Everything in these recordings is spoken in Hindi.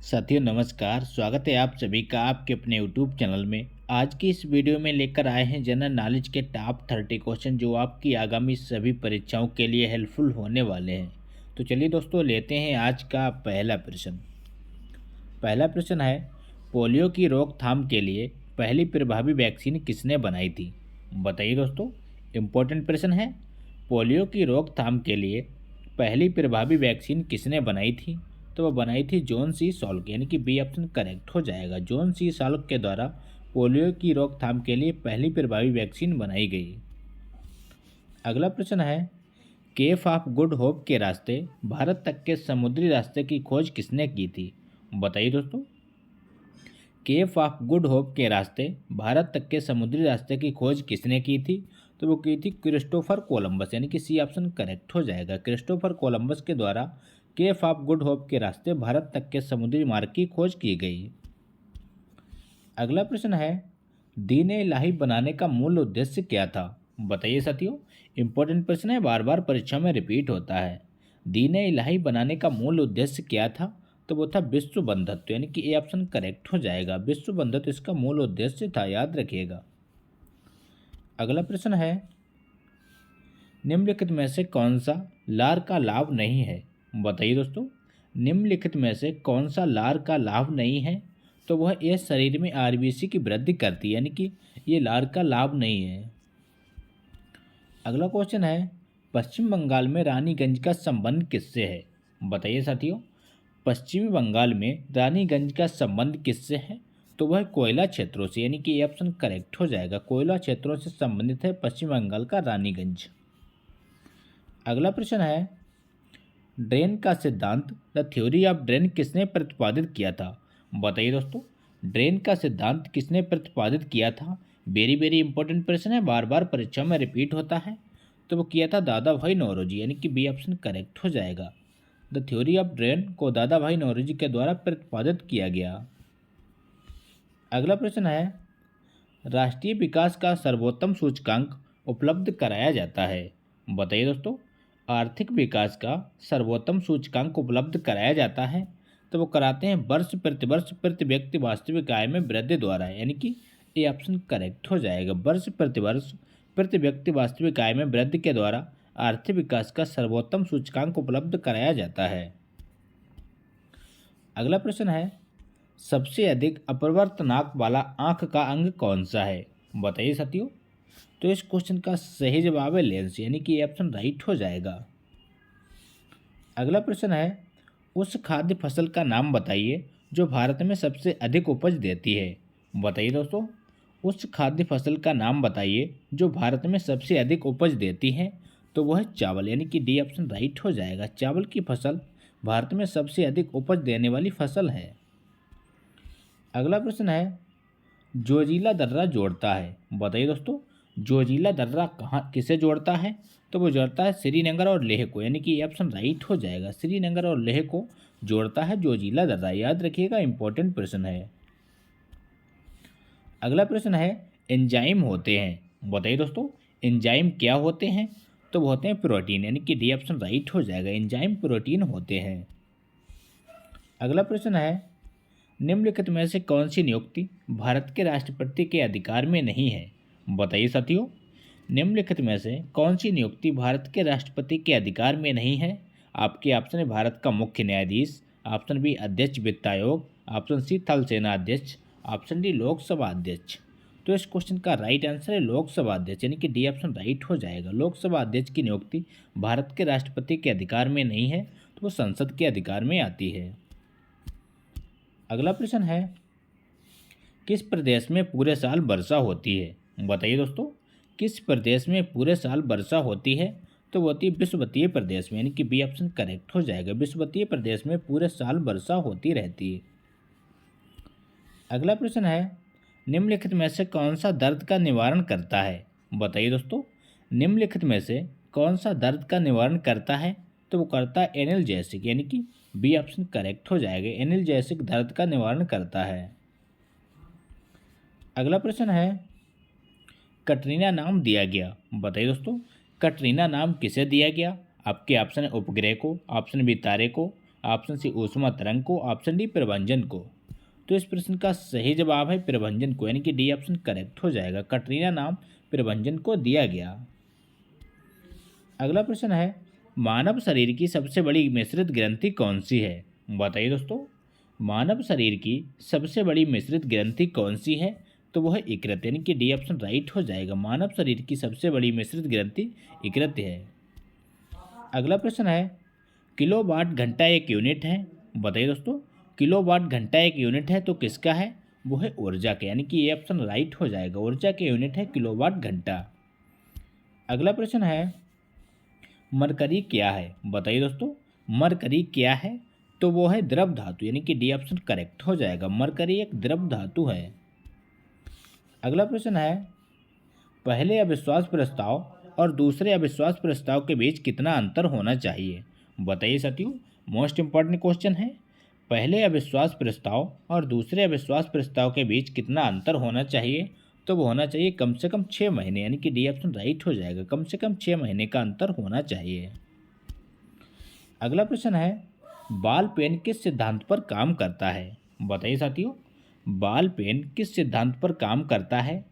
साथियों नमस्कार। स्वागत है आप सभी का आपके अपने यूट्यूब चैनल में। आज की इस वीडियो में लेकर आए हैं जनरल नॉलेज के टॉप 30 क्वेश्चन जो आपकी आगामी सभी परीक्षाओं के लिए हेल्पफुल होने वाले हैं। तो चलिए दोस्तों लेते हैं आज का पहला प्रश्न। पहला प्रश्न है, पोलियो की रोकथाम के लिए पहली प्रभावी वैक्सीन किसने बनाई थी? बताइए दोस्तों, इम्पोर्टेंट प्रश्न है। पोलियो की रोकथाम के लिए पहली प्रभावी वैक्सीन किसने बनाई थी? तो वो बनाई थी जॉन सी सॉल्क, यानी कि बी ऑप्शन करेक्ट हो जाएगा। जॉन सी सॉल्क के द्वारा पोलियो की रोकथाम के लिए पहली प्रभावी वैक्सीन बनाई गई। अगला प्रश्न है, केप ऑफ गुड होप के रास्ते भारत तक के समुद्री रास्ते की खोज किसने की थी? बताइए दोस्तों, केप ऑफ गुड होप के रास्ते भारत तक के समुद्री रास्ते की खोज किसने की थी? तो वो की थी क्रिस्टोफर कोलंबस, यानी कि सी ऑप्शन करेक्ट हो जाएगा। क्रिस्टोफर कोलंबस के द्वारा केप ऑफ गुड होप के रास्ते भारत तक के समुद्री मार्ग की खोज की गई। अगला प्रश्न है, दीन इलाही बनाने का मूल उद्देश्य क्या था? बताइए साथियों, इंपॉर्टेंट प्रश्न है, बार बार परीक्षा में रिपीट होता है। दीन इलाही बनाने का मूल उद्देश्य क्या था? तो वो था विश्व बंधुत्व, यानी कि ए ऑप्शन करेक्ट हो जाएगा। विश्व बंधुत्व इसका मूल उद्देश्य था, याद रखिएगा। अगला प्रश्न है, निम्नलिखित में से कौन सा लार का लाभ नहीं है? बताइए दोस्तों, निम्नलिखित में से कौन सा लार का लाभ नहीं है? तो वह ये शरीर में आरबीसी की वृद्धि करती है, यानी कि ये लार का लाभ नहीं है। अगला क्वेश्चन है, पश्चिम बंगाल में रानीगंज का संबंध किससे है? बताइए साथियों, पश्चिमी बंगाल में रानीगंज का संबंध किससे है? तो वह कोयला क्षेत्रों से, यानी कि ये ऑप्शन करेक्ट हो जाएगा। कोयला क्षेत्रों से संबंधित है पश्चिम बंगाल का रानीगंज। अगला प्रश्न है, ड्रेन का सिद्धांत द थ्योरी ऑफ ड्रेन किसने प्रतिपादित किया था? बताइए दोस्तों, ड्रेन का सिद्धांत किसने प्रतिपादित किया था? वेरी वेरी इंपॉर्टेंट प्रश्न है, बार बार परीक्षा में रिपीट होता है। तो वो किया था दादा भाई नौरोजी, यानी कि बी ऑप्शन करेक्ट हो जाएगा। द थ्योरी ऑफ ड्रेन को दादा भाई नौरोजी के द्वारा प्रतिपादित किया गया। अगला प्रश्न है, राष्ट्रीय विकास का सर्वोत्तम सूचकांक उपलब्ध कराया जाता है? बताइए दोस्तों, आर्थिक विकास का सर्वोत्तम सूचकांक उपलब्ध कराया जाता है। तो वो कराते हैं वर्ष प्रति व्यक्ति वास्तविक आय में वृद्धि द्वारा, यानी कि ये ऑप्शन करेक्ट हो जाएगा। वर्ष प्रति व्यक्ति वास्तविक आय में वृद्धि के द्वारा आर्थिक विकास का सर्वोत्तम सूचकांक उपलब्ध कराया जाता है। अगला प्रश्न है, सबसे अधिक अपवर्तनांक वाला आंख का अंग कौन सा है? बताइए साथियों, तो इस क्वेश्चन का सही जवाब है लेंस, यानी कि ये ऑप्शन राइट हो जाएगा। अगला प्रश्न है, उस खाद्य फसल का नाम बताइए जो भारत में सबसे अधिक उपज देती है। बताइए दोस्तों, उस खाद्य फसल का नाम बताइए जो भारत में सबसे अधिक उपज देती है। तो वह चावल, यानी कि डी ऑप्शन राइट हो जाएगा। चावल की फसल भारत में सबसे अधिक उपज देने वाली फसल है। अगला प्रश्न है, जोजिला दर्रा जोड़ता है? बताइए दोस्तों, जोजिला दर्रा कहाँ किसे जोड़ता है? तो वो जोड़ता है श्रीनगर और लेह को, यानी कि ये ऑप्शन राइट हो जाएगा। श्रीनगर और लेह को जोड़ता है जोजिला दर्रा, याद रखिएगा, इंपॉर्टेंट प्रश्न है। अगला प्रश्न है, एंजाइम होते हैं? बताइए दोस्तों, एंजाइम क्या होते हैं? तो वो होते हैं प्रोटीन, यानी कि डी ऑप्शन राइट हो जाएगा। एंजाइम प्रोटीन होते हैं। अगला प्रश्न है, निम्नलिखित में से कौन सी नियुक्ति भारत के राष्ट्रपति के अधिकार में नहीं है? बताइए साथियों, निम्नलिखित में से कौन सी नियुक्ति भारत के राष्ट्रपति के अधिकार में नहीं है? आपके ऑप्शन है भारत का मुख्य न्यायाधीश, ऑप्शन बी अध्यक्ष वित्त आयोग, ऑप्शन सी थल सेना अध्यक्ष, ऑप्शन डी लोकसभा अध्यक्ष। तो इस क्वेश्चन का राइट आंसर है लोकसभा अध्यक्ष, यानी कि डी ऑप्शन राइट हो जाएगा। लोकसभा अध्यक्ष की नियुक्ति भारत के राष्ट्रपति के अधिकार में नहीं है, तो वो संसद के अधिकार में आती है। अगला प्रश्न है, किस प्रदेश में पूरे साल वर्षा होती है? बताइए दोस्तों, किस प्रदेश में पूरे साल वर्षा होती है? तो वो होती है विषुवतीय प्रदेश में, यानी कि बी ऑप्शन करेक्ट हो जाएगा। विषुवतीय प्रदेश में पूरे साल वर्षा होती रहती है। अगला प्रश्न है, निम्नलिखित में से कौन सा दर्द का निवारण करता है? बताइए दोस्तों, निम्नलिखित में से कौन सा दर्द का निवारण करता है? तो वो करता है एनाल्जेसिक, यानी कि बी ऑप्शन करेक्ट हो जाएगा। एनाल्जेसिक दर्द का निवारण करता है। अगला प्रश्न है, कटरीना नाम दिया गया? बताइए दोस्तों, कटरीना नाम किसे दिया गया? आपके ऑप्शन है उपग्रह को, ऑप्शन बी तारे को, ऑप्शन सी ऊष्मा तरंग को, ऑप्शन डी प्रभंजन को। तो इस प्रश्न का सही जवाब है प्रभंजन को, यानी कि डी ऑप्शन करेक्ट हो जाएगा। कटरीना नाम प्रभंजन को दिया गया। अगला प्रश्न है मानव शरीर की सबसे बड़ी मिश्रित ग्रंथि कौन सी है? बताइए दोस्तों, मानव शरीर की सबसे बड़ी मिश्रित ग्रंथि कौन सी है? तो वो है यकृत, यानी कि डी ऑप्शन राइट हो जाएगा। मानव शरीर की सबसे बड़ी मिश्रित ग्रंथि यकृत है। अगला प्रश्न है किलोवाट घंटा एक यूनिट है। बताइए दोस्तों, किलोवाट घंटा एक यूनिट है तो किसका है? वो है ऊर्जा का, यानी कि ये ऑप्शन राइट हो जाएगा। ऊर्जा के यूनिट है किलोवाट घंटा। अगला प्रश्न है मरकरी क्या है? बताइए दोस्तों, मरकरी क्या है? तो वो है द्रव धातु, यानी कि डी ऑप्शन करेक्ट हो जाएगा। मरकरी एक द्रव धातु है। अगला प्रश्न है पहले अविश्वास प्रस्ताव और दूसरे अविश्वास प्रस्ताव के बीच कितना अंतर होना चाहिए? बताइए साथियों, मोस्ट इंपॉर्टेंट क्वेश्चन है। पहले अविश्वास प्रस्ताव और दूसरे अविश्वास प्रस्ताव के बीच कितना अंतर होना चाहिए? तो वो होना चाहिए कम से कम 6 महीने, यानी कि डी ऑप्शन राइट हो जाएगा। कम से कम 6 महीने का अंतर होना चाहिए। अगला प्रश्न है बॉल पेन किस सिद्धांत पर काम करता है? बताइए साथियों, बॉल पेन किस सिद्धांत पर काम करता है?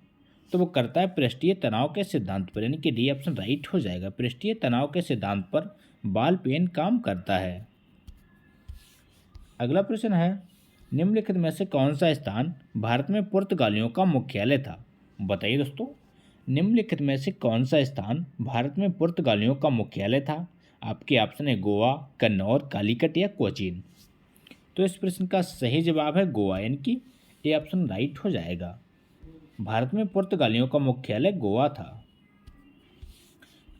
तो वो करता है पृष्ठीय तनाव के सिद्धांत पर, यानी कि डी ऑप्शन राइट हो जाएगा। पृष्ठीय तनाव के सिद्धांत पर बॉल पेन काम करता है। अगला प्रश्न है निम्नलिखित में से कौन सा स्थान भारत में पुर्तगालियों का मुख्यालय था? बताइए दोस्तों, निम्नलिखित में से कौन सा स्थान भारत में पुर्तगालियों का मुख्यालय था? आपके ऑप्शन है गोवा, कन्नौज, कालीकट या कोचीन। तो इस प्रश्न का सही जवाब है गोवा, यानी कि ये ऑप्शन राइट हो जाएगा। भारत में पुर्तगालियों का मुख्यालय गोवा था।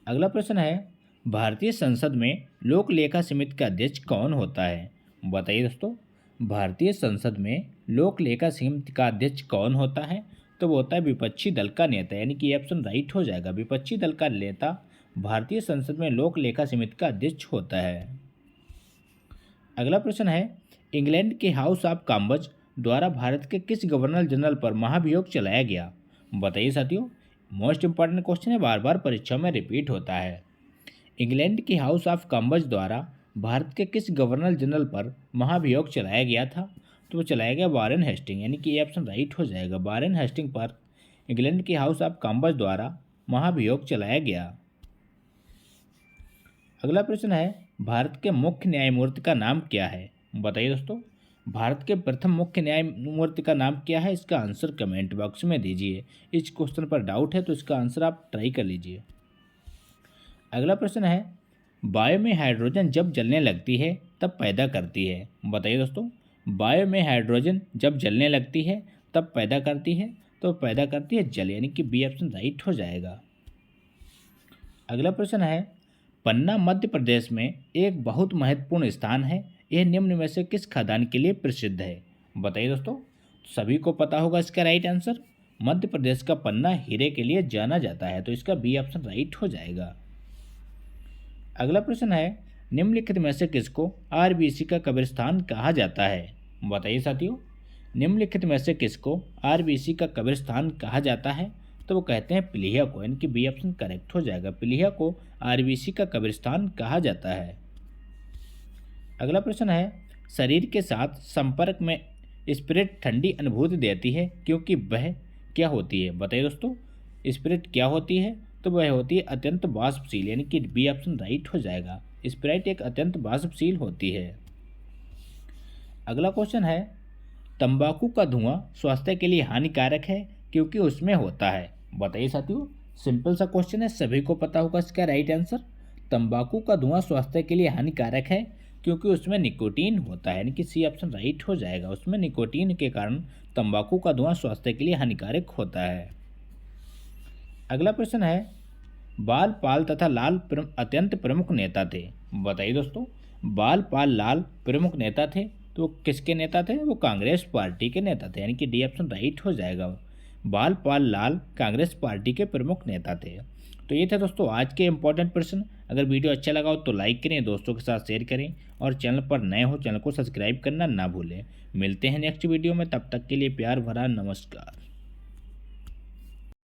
अगला प्रश्न है भारतीय संसद में लोक लेखा समिति का अध्यक्ष कौन होता है? बताइए दोस्तों, भारतीय संसद में लोक लेखा समिति का अध्यक्ष कौन होता है? तो वो होता है विपक्षी दल का नेता, यानी कि ये ऑप्शन राइट हो जाएगा। विपक्षी दल का नेता भारतीय संसद में लोक लेखा समिति का अध्यक्ष होता है। अगला प्रश्न है इंग्लैंड के हाउस ऑफ कॉमन्स द्वारा भारत के किस गवर्नर जनरल पर महाभियोग चलाया गया? बताइए साथियों, मोस्ट इंपॉर्टेंट क्वेश्चन है, बार बार परीक्षा में रिपीट होता है। इंग्लैंड के हाउस ऑफ कॉमन्स द्वारा भारत के किस गवर्नर जनरल पर महाभियोग चलाया गया था? तो वो चलाया गया वारेन हेस्टिंग, यानी कि ये ऑप्शन राइट हो जाएगा। वारेन हेस्टिंग पर इंग्लैंड के हाउस ऑफ कॉमन्स द्वारा महाभियोग चलाया गया। अगला प्रश्न है भारत के मुख्य न्यायमूर्ति का नाम क्या है? बताइए दोस्तों, भारत के प्रथम मुख्य न्यायमूर्ति का नाम क्या है? इसका आंसर कमेंट बॉक्स में दीजिए। इस क्वेश्चन पर डाउट है तो इसका आंसर आप ट्राई कर लीजिए। अगला प्रश्न है वायु में हाइड्रोजन जब जलने लगती है तब पैदा करती है? बताइए दोस्तों, वायु में हाइड्रोजन जब जलने लगती है तब पैदा करती है? तो पैदा करती है जल, यानी कि बी ऑप्शन राइट हो जाएगा। अगला प्रश्न है पन्ना मध्य प्रदेश में एक बहुत महत्वपूर्ण स्थान है। यह निम्न में से किस खदान के लिए प्रसिद्ध है? बताइए दोस्तों, सभी को पता होगा इसका राइट आंसर। मध्य प्रदेश का पन्ना हीरे के लिए जाना जाता है, तो इसका बी ऑप्शन राइट हो जाएगा। अगला प्रश्न है निम्नलिखित में से किसको आरबीसी का कब्रिस्तान कहा जाता है? बताइए साथियों, निम्नलिखित में से किसको आरबीसी का कब्रिस्तान कहा जाता है? तो वो कहते हैं पिलिया को, यानी कि बी ऑप्शन करेक्ट हो जाएगा। पिलिया को आरबीसी का कब्रिस्तान कहा जाता है। अगला प्रश्न है शरीर के साथ संपर्क में स्पिरिट ठंडी अनुभूति देती है क्योंकि वह क्या होती है? बताइए दोस्तों, स्पिरिट क्या होती है? तो वह होती है अत्यंत वाष्पशील, यानी कि बी ऑप्शन राइट हो जाएगा। स्प्राइट एक अत्यंत वाष्पशील होती है। अगला क्वेश्चन है तंबाकू का धुआं स्वास्थ्य के लिए हानिकारक है क्योंकि उसमें होता है? बताइए साथियों, सिंपल सा क्वेश्चन है, सभी को पता होगा इसका राइट आंसर। तंबाकू का धुआं स्वास्थ्य के लिए हानिकारक है क्योंकि उसमें निकोटीन होता है, यानी कि सी ऑप्शन राइट हो जाएगा। उसमें निकोटीन के कारण तंबाकू का धुआं स्वास्थ्य के लिए हानिकारक होता है। अगला प्रश्न है बाल पाल तथा लाल अत्यंत प्रमुख नेता थे। बताइए दोस्तों, बाल पाल लाल प्रमुख नेता थे, तो किसके नेता थे? वो कांग्रेस पार्टी के नेता थे, यानी कि डी ऑप्शन राइट हो जाएगा। बाल पाल लाल कांग्रेस पार्टी के प्रमुख नेता थे। तो ये थे दोस्तों आज के इंपॉर्टेंट प्रश्न। अगर वीडियो अच्छा लगा हो तो लाइक करें, दोस्तों के साथ शेयर करें और चैनल पर नए हो चैनल को सब्सक्राइब करना ना भूलें। मिलते हैं नेक्स्ट वीडियो में, तब तक के लिए प्यार भरा नमस्कार।